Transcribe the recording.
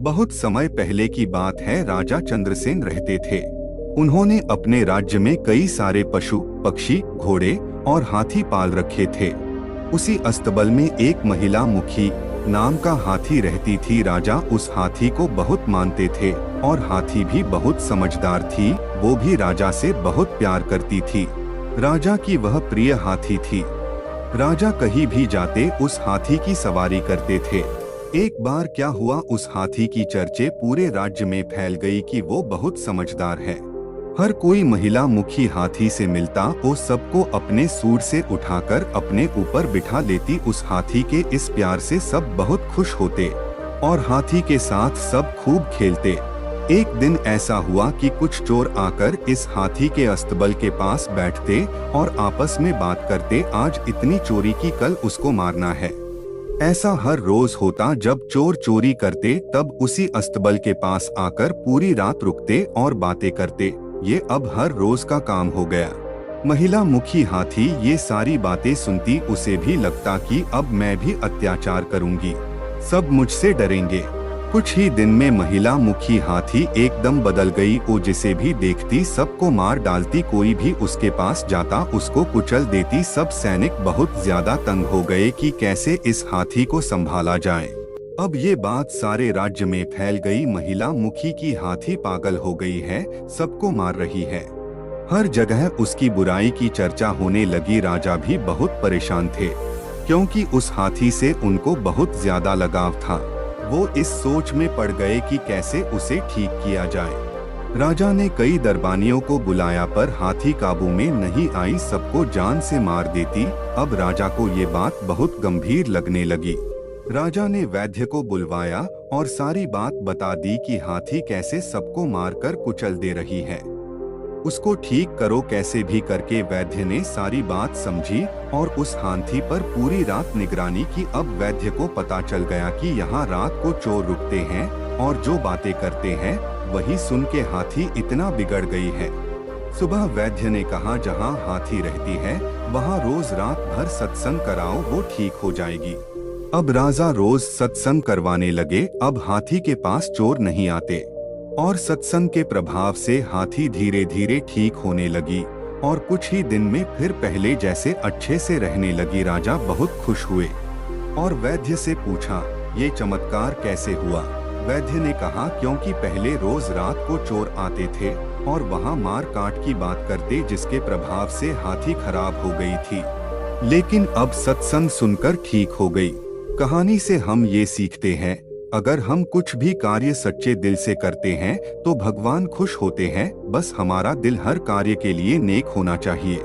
बहुत समय पहले की बात है। राजा चंद्रसेन रहते थे। उन्होंने अपने राज्य में कई सारे पशु, पक्षी, घोड़े और हाथी पाल रखे थे। उसी अस्तबल में एक महिला मुखी नाम का हाथी रहती थी। राजा उस हाथी को बहुत मानते थे और हाथी भी बहुत समझदार थी। वो भी राजा से बहुत प्यार करती थी। राजा की वह प्रिय हाथी थी। राजा कहीं भी जाते उस हाथी की सवारी करते थे। एक बार क्या हुआ, उस हाथी की चर्चे पूरे राज्य में फैल गई कि वो बहुत समझदार है। हर कोई महिला मुखी हाथी से मिलता वो सबको अपने सूंड से उठाकर अपने ऊपर बिठा लेती। उस हाथी के इस प्यार से सब बहुत खुश होते और हाथी के साथ सब खूब खेलते। एक दिन ऐसा हुआ कि कुछ चोर आकर इस हाथी के अस्तबल के पास बैठते और आपस में बात करते, आज इतनी चोरी की, कल उसको मारना है। ऐसा हर रोज होता। जब चोर चोरी करते तब उसी अस्तबल के पास आकर पूरी रात रुकते और बातें करते। ये अब हर रोज का काम हो गया। महिला मुखी हाथी ये सारी बातें सुनती। उसे भी लगता कि अब मैं भी अत्याचार करूंगी, सब मुझसे डरेंगे। कुछ ही दिन में महिला मुखी हाथी एकदम बदल गई। वो जिसे भी देखती सबको मार डालती। कोई भी उसके पास जाता उसको कुचल देती। सब सैनिक बहुत ज्यादा तंग हो गए कि कैसे इस हाथी को संभाला जाए। अब ये बात सारे राज्य में फैल गई। महिला मुखी की हाथी पागल हो गई है, सबको मार रही है। हर जगह उसकी बुराई की चर्चा होने लगी। राजा भी बहुत परेशान थे क्योंकि उस हाथी से उनको बहुत ज्यादा लगाव था। वो इस सोच में पड़ गए कि कैसे उसे ठीक किया जाए। राजा ने कई दरबानियों को बुलाया पर हाथी काबू में नहीं आई, सबको जान से मार देती। अब राजा को ये बात बहुत गंभीर लगने लगी। राजा ने वैद्य को बुलवाया और सारी बात बता दी कि हाथी कैसे सबको मारकर कुचल दे रही है, उसको ठीक करो कैसे भी करके। वैद्य ने सारी बात समझी और उस हाथी पर पूरी रात निगरानी की। अब वैद्य को पता चल गया कि यहाँ रात को चोर रुकते हैं और जो बातें करते हैं वही सुन के हाथी इतना बिगड़ गई है। सुबह वैद्य ने कहा, जहाँ हाथी रहती है वहाँ रोज रात भर सत्संग कराओ, वो ठीक हो जाएगी। अब राजा रोज सत्संग करवाने लगे। अब हाथी के पास चोर नहीं आते और सत्संग के प्रभाव से हाथी धीरे धीरे ठीक होने लगी और कुछ ही दिन में फिर पहले जैसे अच्छे से रहने लगी। राजा बहुत खुश हुए और वैद्य से पूछा, ये चमत्कार कैसे हुआ? वैद्य ने कहा, क्योंकि पहले रोज रात को चोर आते थे और वहाँ मार काट की बात करते, जिसके प्रभाव से हाथी खराब हो गई थी, लेकिन अब सत्संग सुनकर ठीक हो गई। कहानी से हम ये सीखते हैं, अगर हम कुछ भी कार्य सच्चे दिल से करते हैं तो भगवान खुश होते हैं। बस हमारा दिल हर कार्य के लिए नेक होना चाहिए।